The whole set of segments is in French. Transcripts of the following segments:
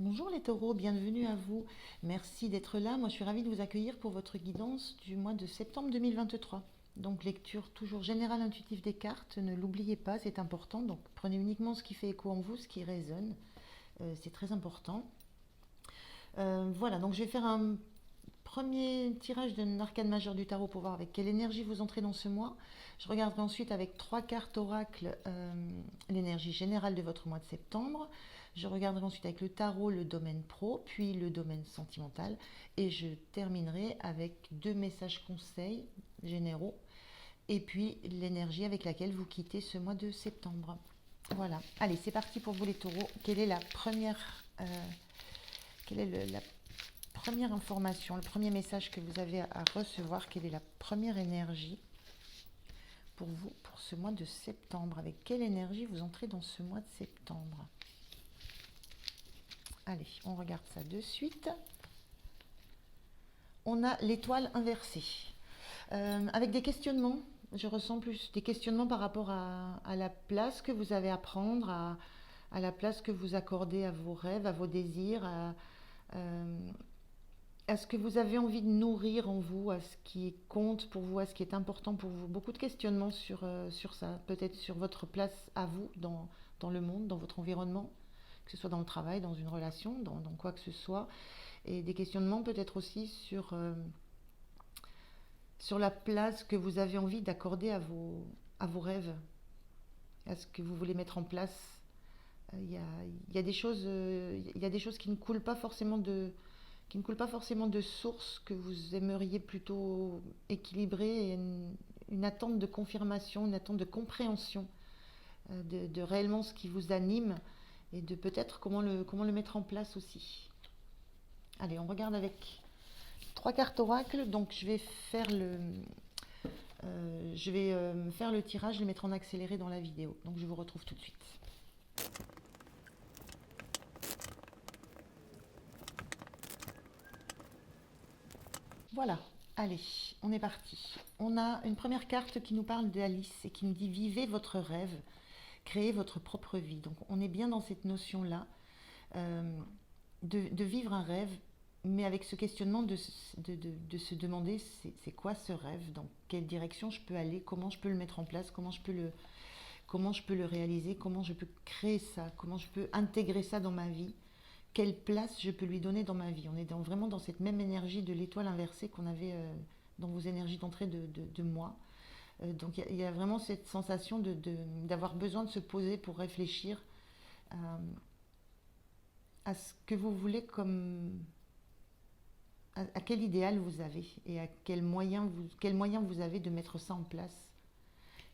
Bonjour les taureaux, bienvenue à vous. Merci d'être là. Moi, je suis ravie de vous accueillir pour votre guidance du mois de septembre 2023. Donc, lecture toujours générale intuitive des cartes. Ne l'oubliez pas, c'est important. Donc, prenez uniquement ce qui fait écho en vous, ce qui résonne. C'est très important. Voilà, donc je vais faire un premier tirage d'un arcane majeur du tarot pour voir avec quelle énergie vous entrez dans ce mois. Je regarderai ensuite avec trois cartes oracle l'énergie générale de votre mois de septembre. Je regarderai ensuite avec le tarot le domaine pro, puis le domaine sentimental. Et je terminerai avec deux messages conseils généraux et puis l'énergie avec laquelle vous quittez ce mois de septembre. Voilà. Allez, c'est parti pour vous les taureaux. Quelle est la première, quelle est la première information, le premier message que vous avez à recevoir? Quelle est la première énergie pour vous pour ce mois de septembre? Avec quelle énergie vous entrez dans ce mois de septembre? Allez, on regarde ça de suite. On a l'étoile inversée. Avec des questionnements, je ressens plus des questionnements par rapport à la place que vous avez à prendre, à la place que vous accordez à vos rêves, à vos désirs, à ce que vous avez envie de nourrir en vous, à ce qui compte pour vous, à ce qui est important pour vous. Beaucoup de questionnements sur ça, peut-être sur votre place à vous dans le monde, dans votre environnement, que ce soit dans le travail, dans une relation, dans quoi que ce soit. Et des questionnements peut-être aussi sur la place que vous avez envie d'accorder à vos rêves, à ce que vous voulez mettre en place. Il y a des choses, il y a des choses qui ne coulent pas forcément de source que vous aimeriez plutôt équilibrer, et une attente de confirmation, une attente de compréhension de réellement ce qui vous anime et de peut-être comment le mettre en place aussi. Allez, on regarde avec trois cartes oracle. Donc je vais faire faire le tirage, le mettre en accéléré dans la vidéo. Donc je vous retrouve tout de suite. Voilà, allez, on est parti. On a une première carte qui nous parle d'Alice et qui nous dit vivez votre rêve, créez votre propre vie. Donc on est bien dans cette notion-là euh, de vivre un rêve, mais avec ce questionnement de se demander c'est quoi ce rêve, dans quelle direction je peux aller, comment je peux le mettre en place, comment je peux le réaliser, comment je peux créer ça, comment je peux intégrer ça dans ma vie, quelle place je peux lui donner dans ma vie. On est vraiment dans cette même énergie de l'étoile inversée qu'on avait dans vos énergies d'entrée de moi. Donc il y a vraiment cette sensation d'avoir besoin de se poser pour réfléchir à, à ce que vous voulez à quel idéal vous avez et à quel moyen vous avez de mettre ça en place.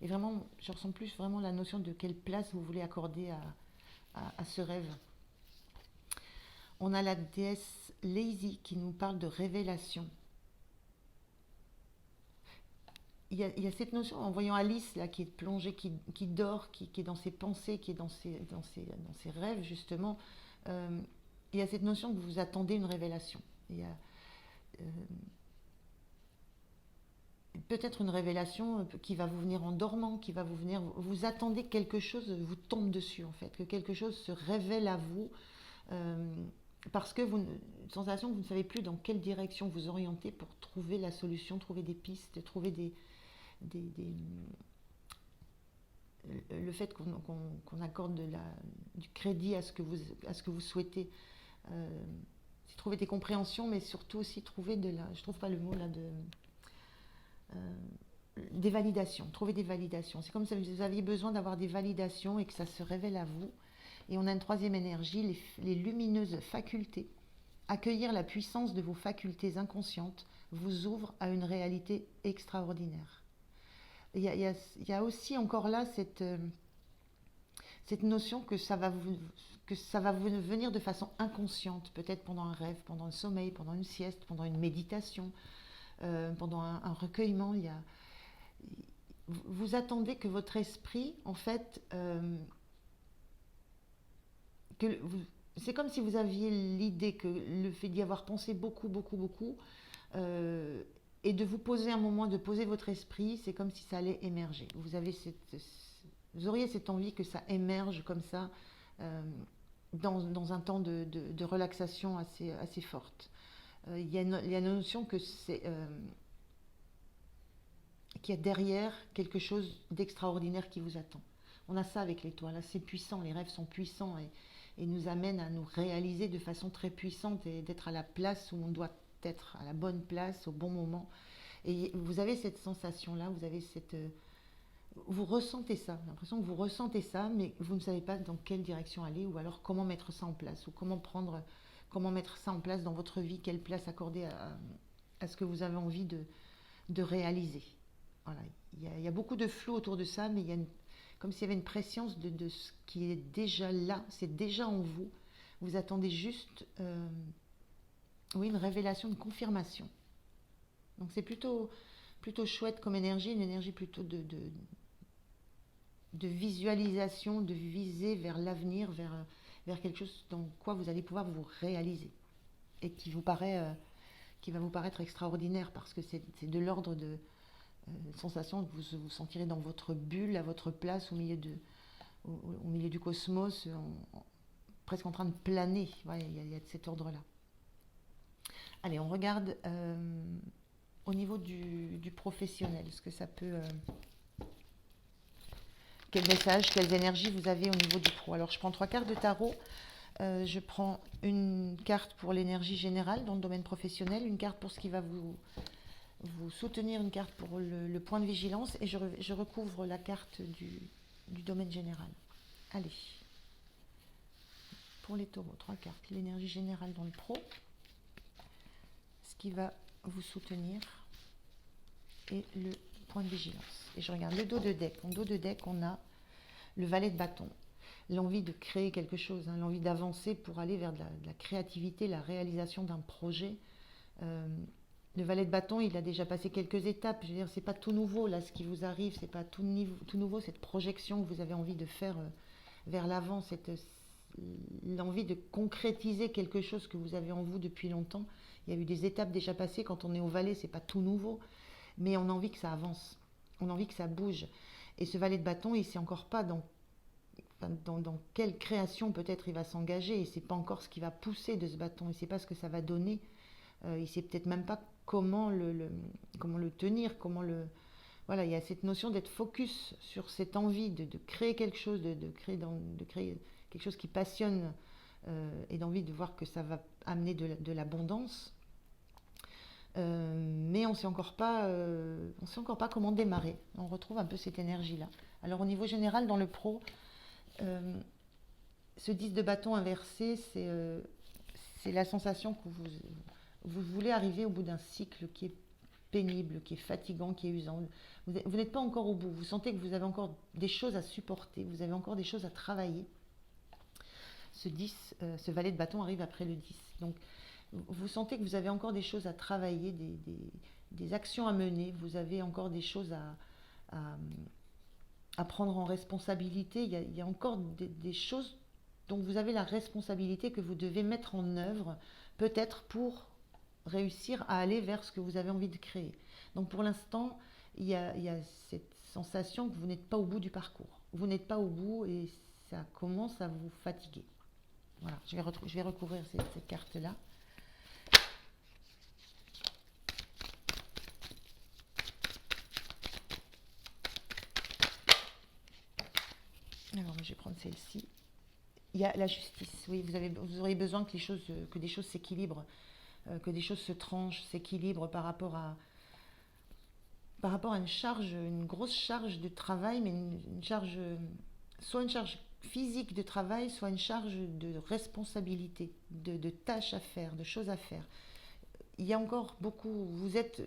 Et vraiment, je ressens plus vraiment la notion de quelle place vous voulez accorder à ce rêve. On a la déesse Lazy qui nous parle de révélation. Il y a cette notion, en voyant Alice là, qui est plongée, qui dort, qui est dans ses pensées, qui est dans ses rêves justement, euh, il y a cette notion que vous attendez une révélation. Il y a euh, peut-être une révélation qui va vous venir en dormant, qui va vous venir, vous attendez que quelque chose vous tombe dessus en fait, que quelque chose se révèle à vous, euh, parce que vous, une sensation que vous ne savez plus dans quelle direction vous orienter pour trouver la solution, trouver des pistes, trouver des le fait qu'on accorde du crédit à ce que vous souhaitez, euh, c'est trouver des compréhensions, mais surtout aussi trouver je trouve pas le mot là, euh, des validations, trouver des validations. C'est comme si vous aviez besoin d'avoir des validations et que ça se révèle à vous. Et on a une troisième énergie, les lumineuses facultés. Accueillir la puissance de vos facultés inconscientes vous ouvre à une réalité extraordinaire. Il y a aussi encore là cette notion que ça va vous venir de façon inconsciente, peut-être pendant un rêve, pendant un sommeil, pendant une sieste, pendant une méditation, pendant un recueillement. Vous attendez que votre esprit, en fait, c'est comme si vous aviez l'idée que le fait d'y avoir pensé beaucoup, beaucoup, beaucoup, euh, et de vous poser un moment, de poser votre esprit, c'est comme si ça allait émerger. Vous auriez cette envie que ça émerge comme ça, euh, dans un temps de relaxation assez forte. Il y a une notion qu'il y a derrière quelque chose d'extraordinaire qui vous attend. On a ça avec l'étoile, là, c'est puissant, les rêves sont puissants et nous amènent à nous réaliser de façon très puissante et d'être à la place où on doit être, à la bonne place, au bon moment. Et vous avez cette sensation-là, vous ressentez ça, j'ai l'impression que vous ressentez ça, mais vous ne savez pas dans quelle direction aller ou alors comment mettre ça en place ou comment mettre ça en place dans votre vie, quelle place accorder à ce que vous avez envie de réaliser. Voilà, il y a beaucoup de flou autour de ça, mais comme s'il y avait une préscience de ce qui est déjà là, c'est déjà en vous. Vous attendez juste oui, une révélation, une confirmation. Donc c'est plutôt chouette comme énergie, une énergie plutôt de visualisation, de viser vers l'avenir, vers quelque chose dans quoi vous allez pouvoir vous réaliser et qui va vous paraître extraordinaire parce que c'est de l'ordre de sensation que vous vous sentirez dans votre bulle, à votre place au milieu du cosmos, presque en train de planer. Ouais, il y a de cet ordre-là. Allez, on regarde au niveau du professionnel, ce que ça peut. Quel message, quelles énergies vous avez au niveau du pro. Alors, je prends 3 cartes de tarot. Je prends une carte pour l'énergie générale dans le domaine professionnel, une carte pour ce qui va vous soutenir, une carte pour le point de vigilance et je recouvre la carte du domaine général. Allez, pour les taureaux, 3 cartes. L'énergie générale dans le pro, ce qui va vous soutenir et le point de vigilance. Et je regarde le dos de deck. En dos de deck, on a le valet de bâton. L'envie de créer quelque chose, hein, l'envie d'avancer pour aller vers de la créativité, la réalisation d'un projet. Le valet de bâton, il a déjà passé quelques étapes. Je veux dire, c'est pas tout nouveau là ce qui vous arrive, c'est pas tout nouveau cette projection que vous avez envie de faire vers l'avant, l'envie de concrétiser quelque chose que vous avez en vous depuis longtemps. Il y a eu des étapes déjà passées. Quand on est au valet, c'est pas tout nouveau, mais on a envie que ça avance, on a envie que ça bouge. Et ce valet de bâton, il sait encore pas dans quelle création peut-être il va s'engager. Il ne sait pas encore ce qui va pousser de ce bâton. Il ne sait pas ce que ça va donner. Il ne sait peut-être même pas comment le tenir. Voilà, il y a cette notion d'être focus sur cette envie de créer quelque chose, de créer quelque chose qui passionne et d'envie de voir que ça va amener de l'abondance. Mais on ne sait encore pas comment démarrer. On retrouve un peu cette énergie-là. Alors au niveau général, dans le pro, ce 10 de bâton inversé, c'est la sensation que vous voulez arriver au bout d'un cycle qui est pénible, qui est fatigant, qui est usant. Vous n'êtes pas encore au bout. Vous sentez que vous avez encore des choses à supporter, vous avez encore des choses à travailler. Ce valet de bâton arrive après le 10. Donc vous sentez que vous avez encore des choses à travailler, des actions à mener, vous avez encore des choses à prendre en responsabilité. Il y a encore des choses dont vous avez la responsabilité que vous devez mettre en œuvre, peut-être pour réussir à aller vers ce que vous avez envie de créer. Donc pour l'instant, il y a cette sensation que vous n'êtes pas au bout du parcours. Vous n'êtes pas au bout et ça commence à vous fatiguer. Voilà, je vais recouvrir cette carte-là. Alors, je vais prendre celle-ci. Il y a la justice. Oui, vous aurez besoin que des choses s'équilibrent, que des choses se tranchent, s'équilibrent par rapport à une grosse charge de travail, mais soit une charge physique de travail, soit une charge de responsabilité, de tâches à faire, de choses à faire. Il y a encore beaucoup. Vous êtes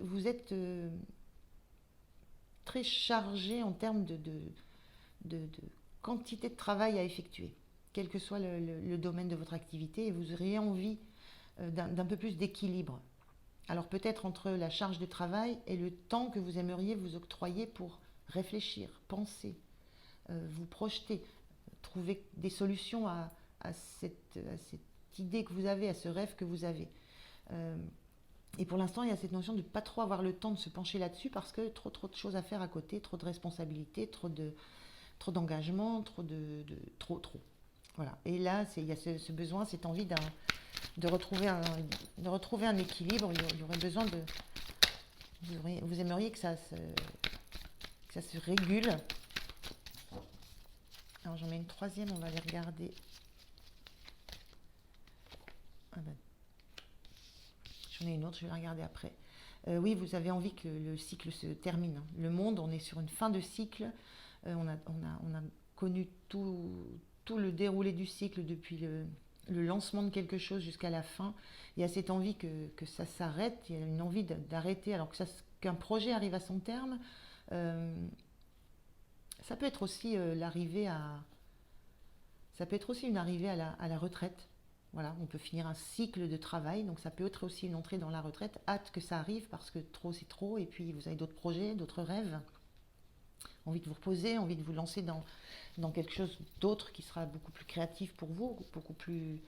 très chargé en termes de quantité de travail à effectuer, quel que soit le domaine de votre activité, et vous auriez envie d'un peu plus d'équilibre. Alors peut-être entre la charge de travail et le temps que vous aimeriez vous octroyer pour réfléchir, penser, vous projeter, trouver des solutions à cette idée que vous avez, à ce rêve que vous avez. Et pour l'instant, il y a cette notion de ne pas trop avoir le temps de se pencher là-dessus parce que trop de choses à faire à côté, trop de responsabilités, trop d'engagement, trop. Voilà. Et là, il y a ce besoin, cette envie de retrouver un équilibre. Il y aurait besoin de... Vous aimeriez que ça se régule. Alors j'en mets une troisième, on va les regarder. Ah ben, j'en ai une autre, je vais la regarder après. Oui, vous avez envie que le cycle se termine, hein. Le monde, on est sur une fin de cycle. On a connu tout le déroulé du cycle depuis le lancement de quelque chose jusqu'à la fin. Il y a cette envie que ça s'arrête, il y a une envie d'arrêter, alors qu'un projet arrive à son terme. Euh, ça peut être aussi ça peut être aussi une arrivée à la retraite. Voilà, on peut finir un cycle de travail, donc ça peut être aussi une entrée dans la retraite. Hâte que ça arrive parce que trop c'est trop, et puis vous avez d'autres projets, d'autres rêves, envie de vous reposer, envie de vous lancer dans quelque chose d'autre qui sera beaucoup plus créatif pour vous, beaucoup plus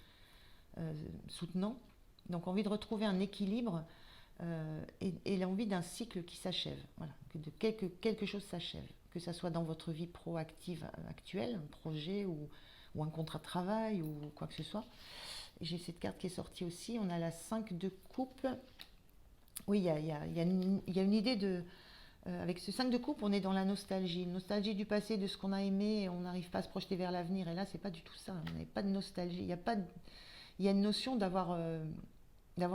soutenant. Donc envie de retrouver un équilibre et l'envie d'un cycle qui s'achève. Voilà, que quelque chose s'achève, que ça soit dans votre vie proactive actuelle, un projet ou un contrat de travail ou quoi que ce soit. J'ai cette carte qui est sortie aussi, on a la 5 de coupe. Oui, il y a une idée de... avec ce 5 de coupe, on est dans la nostalgie. Nostalgie du passé, de ce qu'on a aimé, et on n'arrive pas à se projeter vers l'avenir. Et là, c'est pas du tout ça. On n'a pas de nostalgie. Il y a une notion d'avoir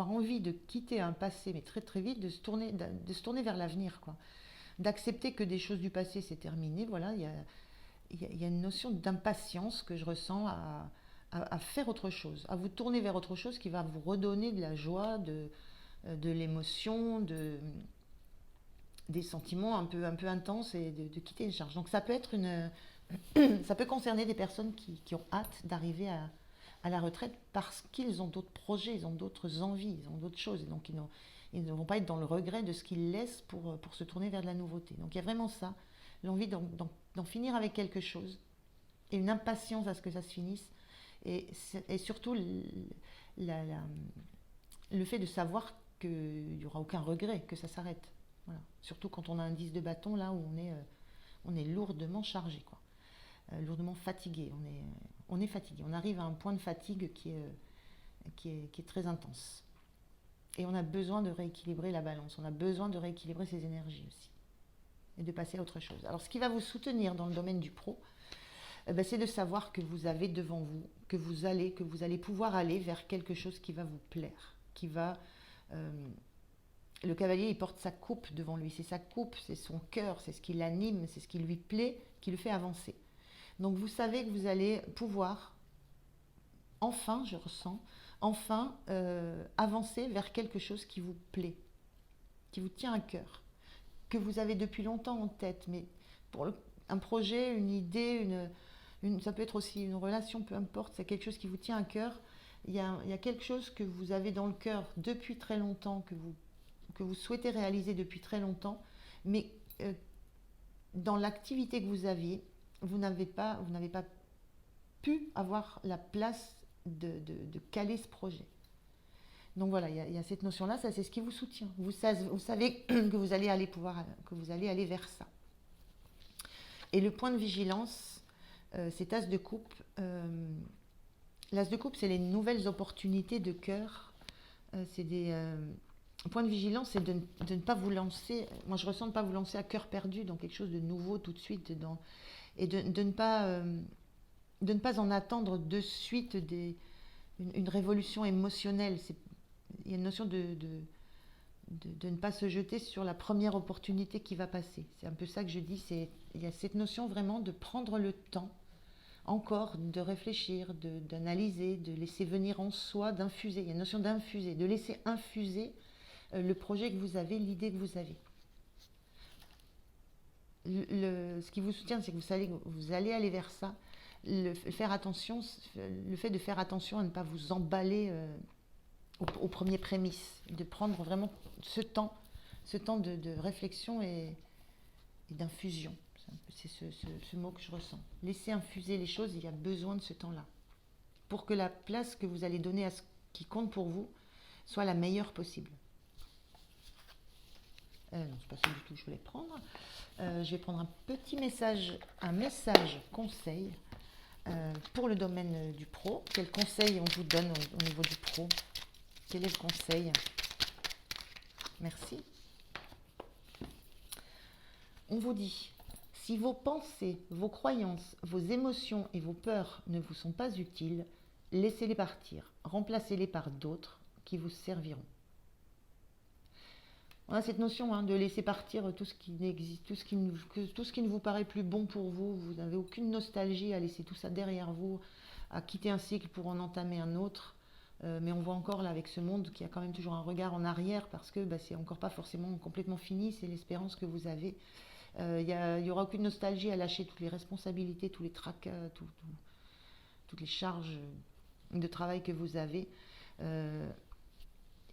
envie de quitter un passé, mais très très vite, de se tourner vers l'avenir, quoi. D'accepter que des choses du passé, c'est terminé. Voilà, il y a une notion d'impatience que je ressens à faire autre chose, à vous tourner vers autre chose qui va vous redonner de la joie, de l'émotion, des sentiments un peu intenses et de quitter une charge. Donc ça peut être ça peut concerner des personnes qui ont hâte d'arriver à la retraite parce qu'ils ont d'autres projets, ils ont d'autres envies, ils ont d'autres choses. Et donc ils ne vont pas être dans le regret de ce qu'ils laissent pour se tourner vers de la nouveauté. Donc il y a vraiment ça, l'envie d'en finir avec quelque chose et une impatience à ce que ça se finisse. Et surtout la- la- le fait de savoir qu'il n'y aura aucun regret, que ça s'arrête. Voilà. Surtout quand on a un 10 de bâton, là où on est lourdement chargé, quoi. Lourdement fatigué. On est fatigué. On arrive à un point de fatigue qui est très intense. Et on a besoin de rééquilibrer la balance. On a besoin de rééquilibrer ses énergies aussi. Et de passer à autre chose. Alors, ce qui va vous soutenir dans le domaine du pro, c'est de savoir que vous avez devant vous, que vous allez pouvoir aller vers quelque chose qui va vous plaire, qui va... euh, le cavalier, il porte sa coupe devant lui. C'est sa coupe, c'est son cœur, c'est ce qui l'anime, c'est ce qui lui plaît, qui le fait avancer. Donc vous savez que vous allez pouvoir, enfin, je ressens, enfin avancer vers quelque chose qui vous plaît, qui vous tient à cœur, que vous avez depuis longtemps en tête, mais un projet, une idée, ça peut être aussi une relation, peu importe, c'est quelque chose qui vous tient à cœur. Il y a quelque chose que vous avez dans le cœur depuis très longtemps, que vous souhaitez réaliser depuis très longtemps, mais euh, dans l'activité que vous aviez, vous n'avez pas pu avoir la place de caler ce projet. Donc voilà, il y a cette notion-là, ça c'est ce qui vous soutient. Vous savez que vous allez aller vers ça. Et le point de vigilance, cet as de coupe. L'as de coupe, c'est les nouvelles opportunités de cœur. C'est des points de vigilance, c'est de ne pas vous lancer. Moi, je ressens de ne pas vous lancer à cœur perdu dans quelque chose de nouveau tout de suite, et de ne pas en attendre de suite une révolution émotionnelle. Il y a une notion de ne pas se jeter sur la première opportunité qui va passer. C'est un peu ça que je dis. Il y a cette notion vraiment de prendre le temps, encore, de réfléchir, d'analyser, de laisser venir en soi, d'infuser. Il y a une notion d'infuser, de laisser infuser le projet que vous avez, l'idée que vous avez. Ce qui vous soutient, c'est que vous allez aller vers ça. Le fait de faire attention à ne pas vous emballer aux premières prémices, de prendre vraiment ce temps de réflexion et d'infusion. C'est ce mot que je ressens. Laissez infuser les choses, il y a besoin de ce temps-là. Pour que la place que vous allez donner à ce qui compte pour vous soit la meilleure possible. Non, c'est pas ça du tout que je voulais prendre. Je vais prendre un message conseil pour le domaine du pro. Quel conseil on vous donne au niveau du pro? Quel est le conseil? Merci. On vous dit, si vos pensées, vos croyances, vos émotions et vos peurs ne vous sont pas utiles, laissez-les partir. Remplacez-les par d'autres qui vous serviront. On a cette notion de laisser partir tout ce qui n'existe, tout ce qui ne vous paraît plus bon pour vous. Vous n'avez aucune nostalgie à laisser tout ça derrière vous, à quitter un cycle pour en entamer un autre. Mais on voit encore là avec ce monde qu'il y a quand même toujours un regard en arrière parce que c'est encore pas forcément complètement fini, c'est l'espérance que vous avez. Il n'y aura aucune nostalgie à lâcher toutes les responsabilités, tous les tracas, toutes les charges de travail que vous avez.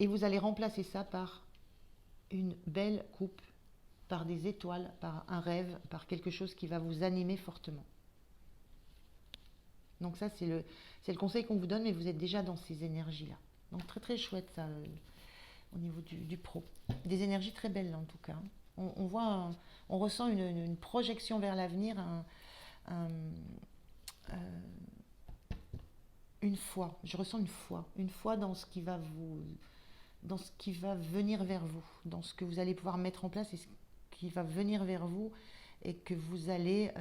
Et vous allez remplacer ça par une belle coupe, par des étoiles, par un rêve, par quelque chose qui va vous animer fortement. Donc ça, c'est le conseil qu'on vous donne, mais vous êtes déjà dans ces énergies-là. Donc très très chouette ça, au niveau du pro. Des énergies très belles là, en tout cas. On voit, on ressent une projection vers l'avenir, une foi. Je ressens une foi dans ce qui va dans ce qui va venir vers vous, dans ce que vous allez pouvoir mettre en place et ce qui va venir vers vous et que vous allez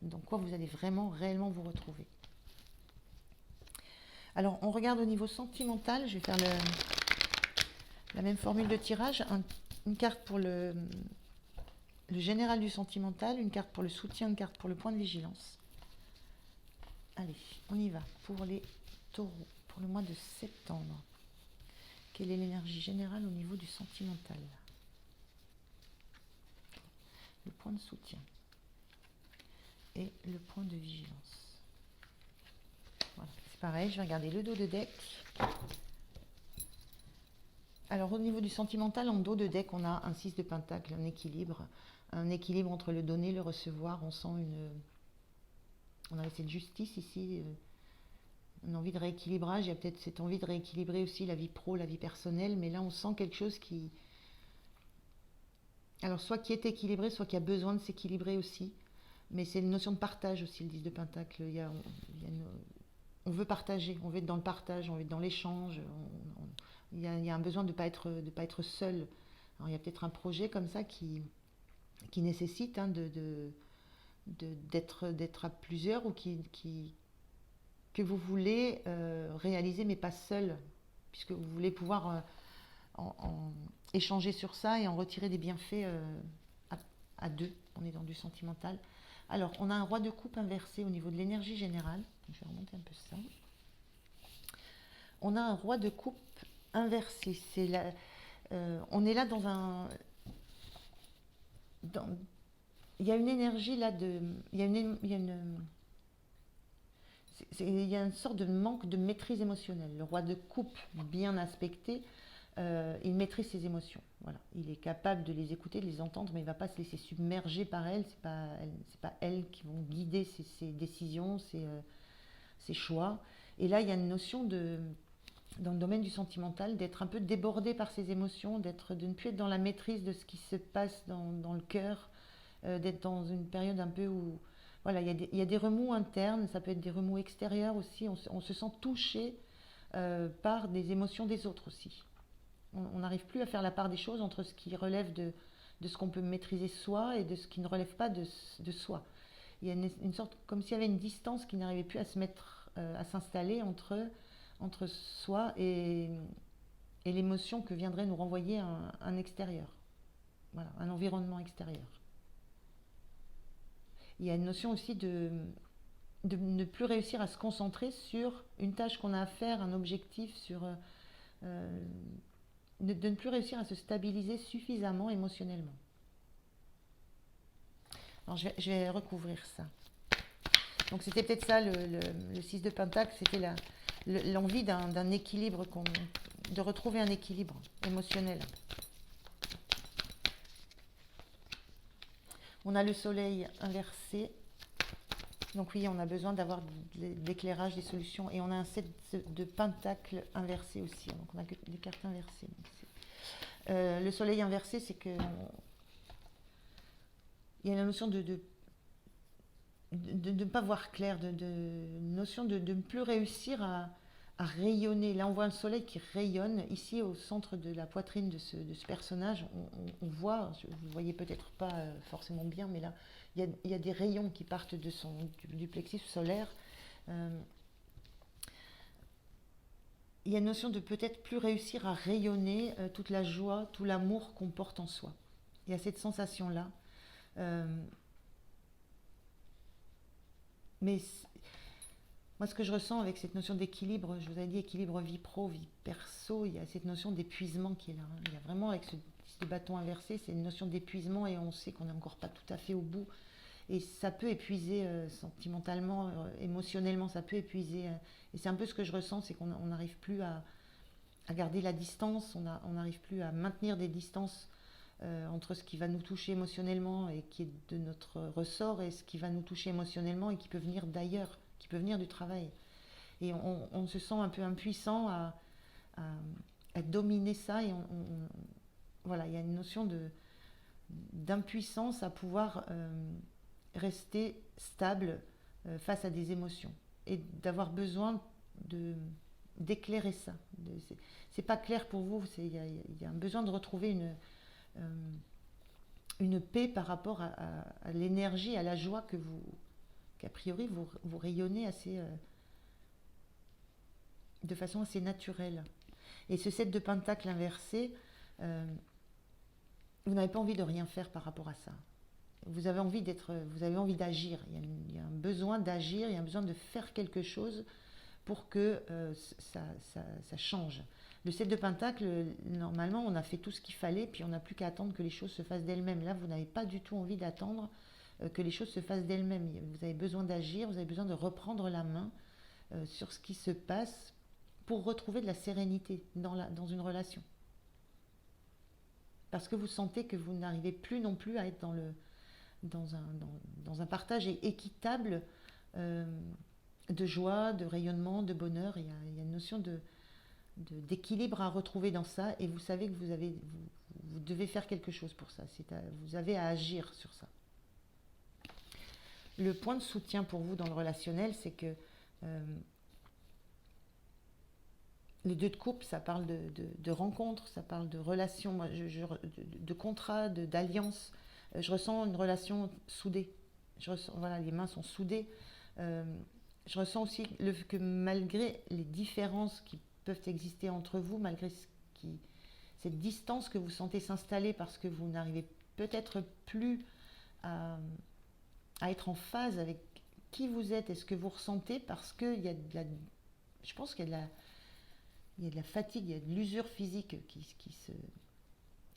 dans quoi vous allez vraiment réellement vous retrouver. Alors on regarde au niveau sentimental, je vais faire la même formule de tirage, une carte pour le général du sentimental, une carte pour le soutien, une carte pour le point de vigilance. Allez, on y va pour les taureaux, pour le mois de septembre. Quelle est l'énergie générale au niveau du sentimental? Le point de soutien et le point de vigilance. Voilà, c'est pareil, je vais regarder le dos de deck. Alors au niveau du sentimental, en dos de deck, on a un 6 de pentacle, un équilibre entre le donner et le recevoir. On sent on a cette justice ici, une envie de rééquilibrage. Il y a peut-être cette envie de rééquilibrer aussi la vie pro, la vie personnelle, mais là on sent quelque chose alors soit qui est équilibré, soit qui a besoin de s'équilibrer aussi. Mais c'est une notion de partage aussi, le 10 de pentacle. On veut partager, on veut être dans le partage, on veut être dans l'échange. Il y a un besoin de pas être seul. Alors il y a peut-être un projet comme ça qui nécessite d'être à plusieurs ou que vous voulez réaliser, mais pas seul, puisque vous voulez pouvoir échanger sur ça et en retirer des bienfaits à deux. On est dans du sentimental. Alors, on a un roi de coupe inversé au niveau de l'énergie générale. Je vais remonter un peu ça. On a un roi de coupe inversé. On est là dans un... il y a une énergie là de... Il y a une sorte de manque de maîtrise émotionnelle. Le roi de coupe, bien aspecté, il maîtrise ses émotions. Voilà. Il est capable de les écouter, de les entendre, mais il ne va pas se laisser submerger par elles. C'est pas elles qui vont guider ses décisions, ses choix. Et là, il y a une notion dans le domaine du sentimental, d'être un peu débordé par ses émotions, de ne plus être dans la maîtrise de ce qui se passe dans le cœur, d'être dans une période un peu où... Voilà, il y a des remous internes, ça peut être des remous extérieurs aussi. On se sent touché par des émotions des autres aussi. On n'arrive plus à faire la part des choses entre ce qui relève de ce qu'on peut maîtriser soi et de ce qui ne relève pas de soi. Il y a une sorte, comme s'il y avait une distance qui n'arrivait plus à s'installer entre soi et l'émotion que viendrait nous renvoyer un extérieur. Voilà, un environnement extérieur. Il y a une notion aussi de ne plus réussir à se concentrer sur une tâche qu'on a à faire, un objectif, de ne plus réussir à se stabiliser suffisamment émotionnellement. Alors je vais recouvrir ça. Donc c'était peut-être ça le 6 de pentacle, c'était l'envie d'un équilibre, de retrouver un équilibre émotionnel. On a le soleil inversé. Donc oui, on a besoin d'avoir de l'éclairage, des solutions. Et on a un 7 de pentacle inversé aussi. Donc on a des cartes inversées. Le soleil inversé, c'est que il y a la notion de ne pas voir clair, notion de ne plus réussir à rayonner. Là, on voit un soleil qui rayonne. Ici, au centre de la poitrine de ce personnage, on voit, vous ne voyez peut-être pas forcément bien, mais là, il y a des rayons qui partent du plexus solaire. Euh, il y a une notion de peut-être plus réussir à rayonner toute la joie, tout l'amour qu'on porte en soi. Il y a cette sensation-là. Euh, mais moi, ce que je ressens avec cette notion d'équilibre, je vous avais dit équilibre vie pro, vie perso, il y a cette notion d'épuisement qui est là. Il y a vraiment, avec ce bâton inversé, c'est une notion d'épuisement et on sait qu'on n'est encore pas tout à fait au bout. Et ça peut épuiser sentimentalement, émotionnellement, ça peut épuiser. Et c'est un peu ce que je ressens, c'est qu'on n'arrive plus à garder la distance, on n'arrive plus à maintenir des distances entre ce qui va nous toucher émotionnellement et qui est de notre ressort et ce qui va nous toucher émotionnellement et qui peut venir d'ailleurs, qui peut venir du travail. Et on se sent un peu impuissant à, à dominer ça et voilà, il y a une notion d'impuissance à pouvoir rester stable face à des émotions et d'avoir besoin d'éclairer ça. C'est pas clair pour vous, il y a un besoin de retrouver une paix par rapport à l'énergie, à la joie qu'a priori vous rayonnez de façon assez naturelle. Et ce 7 de pentacle inversé, vous n'avez pas envie de rien faire par rapport à ça. Vous avez envie d'agir. Il y a un besoin d'agir, il y a un besoin de faire quelque chose pour que ça change. Le 7 de pentacle, normalement, on a fait tout ce qu'il fallait, puis on n'a plus qu'à attendre que les choses se fassent d'elles-mêmes. Là, vous n'avez pas du tout envie d'attendre que les choses se fassent d'elles-mêmes. Vous avez besoin d'agir, vous avez besoin de reprendre la main sur ce qui se passe pour retrouver de la sérénité dans une relation. Parce que vous sentez que vous n'arrivez plus non plus à être dans un partage équitable de joie, de rayonnement, de bonheur. Il y a une notion d'équilibre à retrouver dans ça et vous savez que vous devez faire quelque chose pour ça. Vous avez à agir sur ça. Le point de soutien pour vous dans le relationnel, c'est que le 2 de coupe, ça parle de rencontres, ça parle de relations, de contrats, d'alliances. Je ressens une relation soudée. Voilà, les mains sont soudées. Je ressens aussi que malgré les différences qui peuvent exister entre vous, malgré cette distance que vous sentez s'installer parce que vous n'arrivez peut-être plus à être en phase avec qui vous êtes et ce que vous ressentez, parce que je pense qu'il y a de la fatigue, il y a de l'usure physique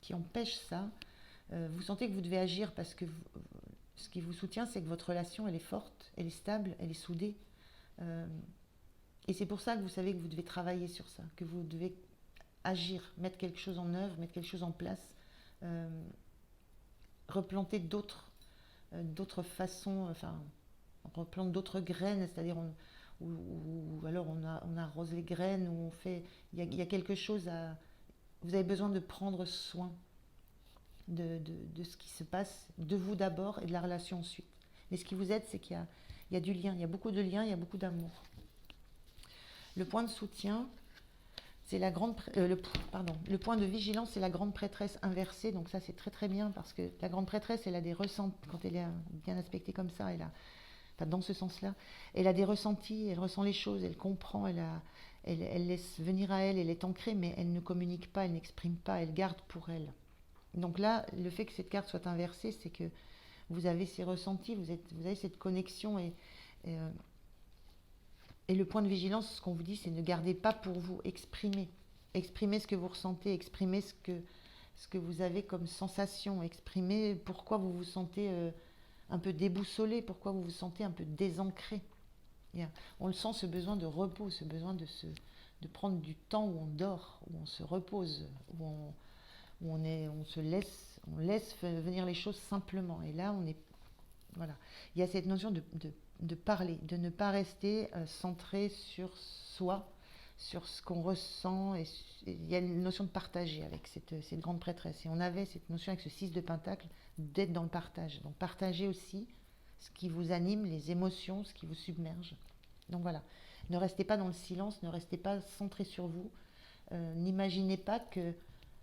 qui empêche ça. Vous sentez que vous devez agir parce que ce qui vous soutient, c'est que votre relation, elle est forte, elle est stable, elle est soudée. Et c'est pour ça que vous savez que vous devez travailler sur ça, que vous devez agir, mettre quelque chose en œuvre, mettre quelque chose en place, replanter d'autres façons, enfin, on replante d'autres graines, c'est-à-dire ou alors on arrose les graines, ou il y a quelque chose vous avez besoin de prendre soin de ce qui se passe, de vous d'abord et de la relation ensuite. Mais ce qui vous aide, c'est qu'il y a du lien, il y a beaucoup de liens, il y a beaucoup d'amour. Le point de soutien, c'est le point de vigilance, c'est la grande prêtresse inversée. Donc ça, c'est très très bien parce que la grande prêtresse, elle a des ressentis, quand elle est bien aspectée comme ça, dans ce sens-là, elle a des ressentis, elle ressent les choses, elle comprend, elle laisse venir à elle est ancrée, mais elle ne communique pas, elle n'exprime pas, elle garde pour elle. Donc là, le fait que cette carte soit inversée, c'est que vous avez ces ressentis, vous avez cette connexion et le point de vigilance, ce qu'on vous dit, c'est ne gardez pas pour vous, exprimez. Exprimez ce que vous ressentez, exprimez ce que vous avez comme sensation, exprimez pourquoi vous vous sentez un peu déboussolé, pourquoi vous vous sentez un peu désancré. On le sent, ce besoin de repos, ce besoin de prendre du temps où on dort, où on se repose, où on laisse venir les choses simplement. Et là, voilà. Il y a cette notion de parler, de ne pas rester centré sur soi, sur ce qu'on ressent. Et il y a une notion de partager avec cette grande prêtresse. Et on avait cette notion avec ce 6 de pentacle d'être dans le partage. Donc partager aussi ce qui vous anime, les émotions, ce qui vous submerge. Donc voilà, ne restez pas dans le silence, ne restez pas centré sur vous. N'imaginez pas que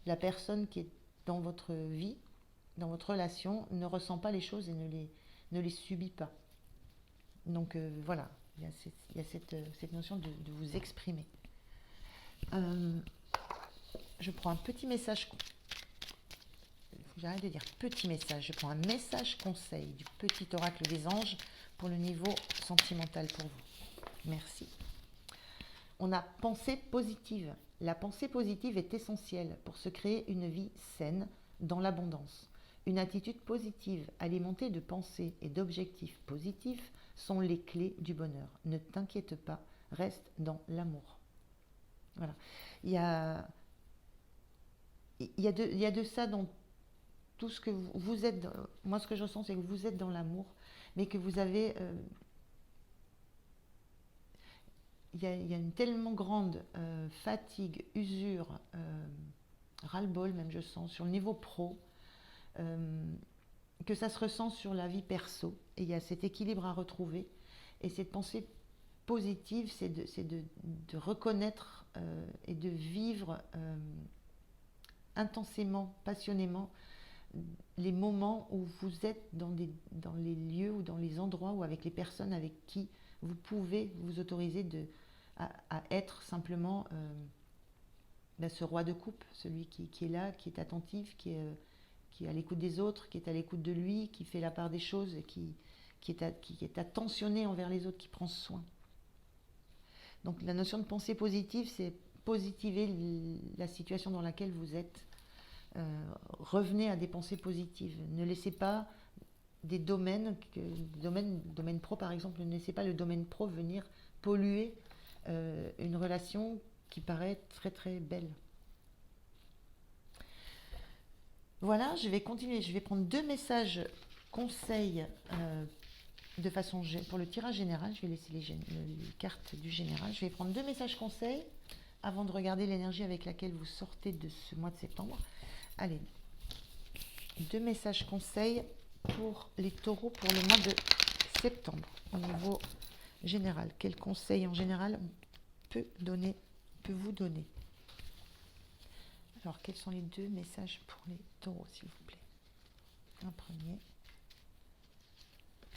la personne qui est dans votre vie, dans votre relation, ne ressent pas les choses et ne les subit pas. Donc voilà, il y a cette notion de vous exprimer. Je prends un petit message. J'arrête de dire petit message. Je prends un message conseil du petit oracle des anges pour le niveau sentimental pour vous. Merci. On a pensée positive. La pensée positive est essentielle pour se créer une vie saine dans l'abondance. Une attitude positive alimentée de pensées et d'objectifs positifs sont les clés du bonheur. Ne t'inquiète pas, reste dans l'amour. Voilà. Il y a de ça dans tout ce que vous êtes. Moi, ce que je ressens, c'est que vous êtes dans l'amour, mais que vous avez. Il y a une tellement grande fatigue, usure, ras-le-bol même, je sens, sur le niveau pro, que ça se ressent sur la vie perso. Et il y a cet équilibre à retrouver. Et cette pensée positive, c'est de reconnaître et de vivre intensément, passionnément, les moments où vous êtes dans les lieux ou dans les endroits ou avec les personnes avec qui vous pouvez vous autoriser à être simplement ce roi de coupe, celui qui est là, qui est attentif, qui est à l'écoute des autres, qui est à l'écoute de lui, qui fait la part des choses, et qui est attentionné envers les autres, qui prend soin. Donc la notion de pensée positive, c'est positiver la situation dans laquelle vous êtes. Revenez à des pensées positives. Ne laissez pas des domaine pro par exemple, ne laissez pas le domaine pro venir polluer une relation qui paraît très très belle. Voilà, je vais continuer. Je vais prendre 2 messages conseils de façon pour le tirage général. Je vais laisser les cartes du général. Je vais prendre 2 messages conseils avant de regarder l'énergie avec laquelle vous sortez de ce mois de septembre. Allez, 2 messages conseils pour les taureaux pour le mois de septembre au niveau général. Quel conseil en général on peut vous donner? Alors, quels sont les 2 messages pour les taureaux, s'il vous plaît? Un premier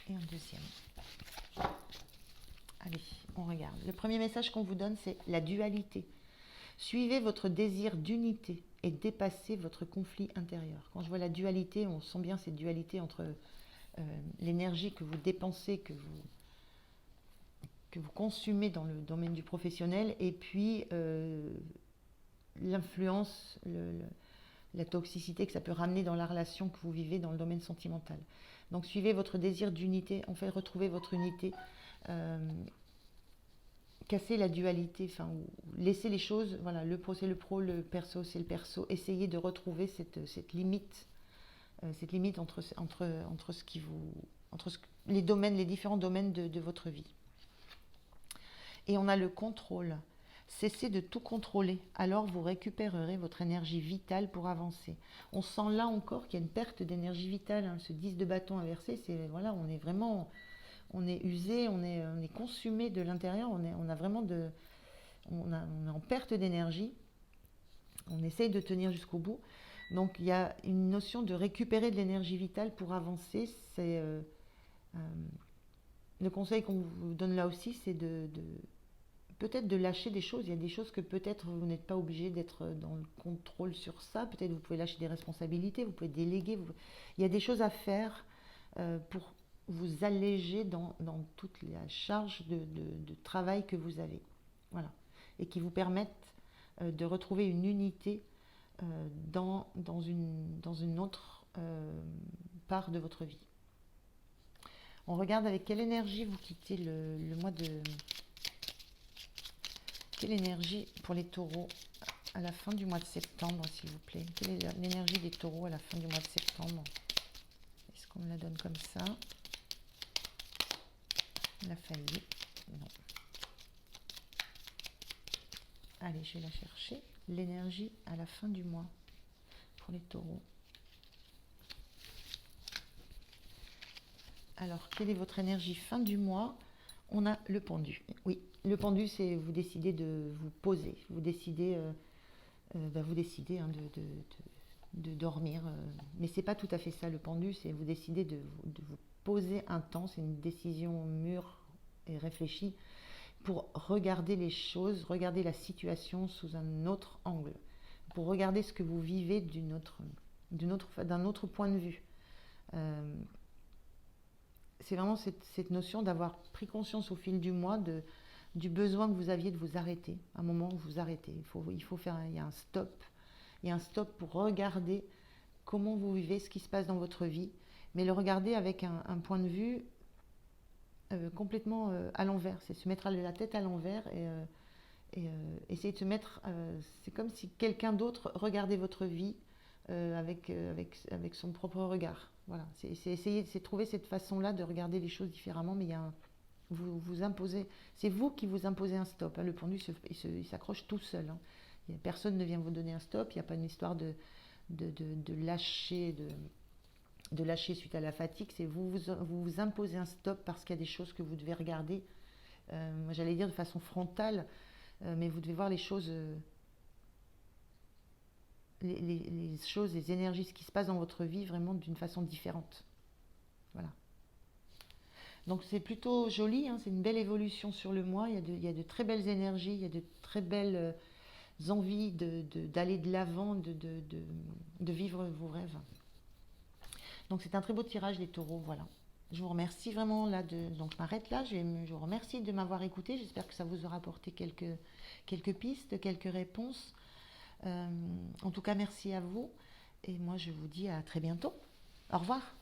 et un deuxième. Allez, on regarde. Le premier message qu'on vous donne, c'est la dualité. Suivez votre désir d'unité et dépassez votre conflit intérieur. Quand je vois la dualité, on sent bien cette dualité entre l'énergie que vous dépensez, que vous consumez dans le domaine du professionnel, et puis l'influence, la toxicité que ça peut ramener dans la relation que vous vivez dans le domaine sentimental. Donc suivez votre désir d'unité, en fait retrouvez votre unité, cassez la dualité, enfin laissez les choses, voilà, le pro c'est le pro, le perso c'est le perso, essayez de retrouver cette limite entre ce qui vous, les domaines, les différents domaines de votre vie. Et on a le contrôle. Cessez de tout contrôler, alors vous récupérerez votre énergie vitale pour avancer. On sent là encore qu'il y a une perte d'énergie vitale, hein. Ce 10 de bâton inversé, c'est voilà, on est vraiment, on est usé, on est consumé de l'intérieur, on est en perte d'énergie. On essaye de tenir jusqu'au bout. Donc il y a une notion de récupérer de l'énergie vitale pour avancer. C'est le conseil qu'on vous donne là aussi, c'est peut-être de lâcher des choses. Il y a des choses que peut-être vous n'êtes pas obligé d'être dans le contrôle sur ça. Peut-être vous pouvez lâcher des responsabilités, vous pouvez déléguer. Il y a des choses à faire pour vous alléger dans toute la charge de travail que vous avez. Voilà. Et qui vous permettent de retrouver une unité dans une autre part de votre vie. On regarde avec quelle énergie vous quittez le mois de... Quelle énergie pour les taureaux à la fin du mois de septembre, s'il vous plaît? Quelle est l'énergie des taureaux à la fin du mois de septembre? Est-ce qu'on me la donne comme ça? On a failli. Non. Allez, je vais la chercher. L'énergie à la fin du mois pour les taureaux. Alors, quelle est votre énergie fin du mois? On a le pendu. Oui, le pendu, c'est vous décidez de vous poser. Vous décidez hein, de dormir. Mais c'est pas tout à fait ça le pendu, c'est vous décidez de vous poser un temps. C'est une décision mûre et réfléchie pour regarder les choses, regarder la situation sous un autre angle, pour regarder ce que vous vivez d'un autre point de vue. Euh, c'est vraiment cette notion d'avoir pris conscience au fil du mois du besoin que vous aviez de vous arrêter. À un moment où vous arrêtez. Il faut faire, il y a un stop. Il y a un stop pour regarder comment vous vivez, ce qui se passe dans votre vie, mais le regarder avec un point de vue complètement à l'envers. C'est se mettre la tête à l'envers essayer de se mettre. C'est comme si quelqu'un d'autre regardait votre vie avec son propre regard. Voilà, c'est trouver cette façon-là de regarder les choses différemment, mais vous imposez, c'est vous qui vous imposez un stop. Hein. Le pendu, il s'accroche tout seul. Hein. Personne ne vient vous donner un stop. Il n'y a pas une histoire de lâcher, de lâcher suite à la fatigue. C'est vous imposez un stop parce qu'il y a des choses que vous devez regarder. Moi, j'allais dire de façon frontale, mais vous devez voir les choses, les choses, les énergies, ce qui se passe dans votre vie vraiment d'une façon différente. Voilà. Donc c'est plutôt joli, hein, c'est une belle évolution sur le mois. Il y a de très belles énergies, il y a de très belles envies d'aller de l'avant, de vivre vos rêves. Donc c'est un très beau tirage les taureaux, voilà. Je vous remercie vraiment donc je m'arrête là, je vous remercie de m'avoir écouté, j'espère que ça vous aura apporté quelques pistes, quelques réponses. En tout cas merci à vous et moi je vous dis à très bientôt. Au revoir.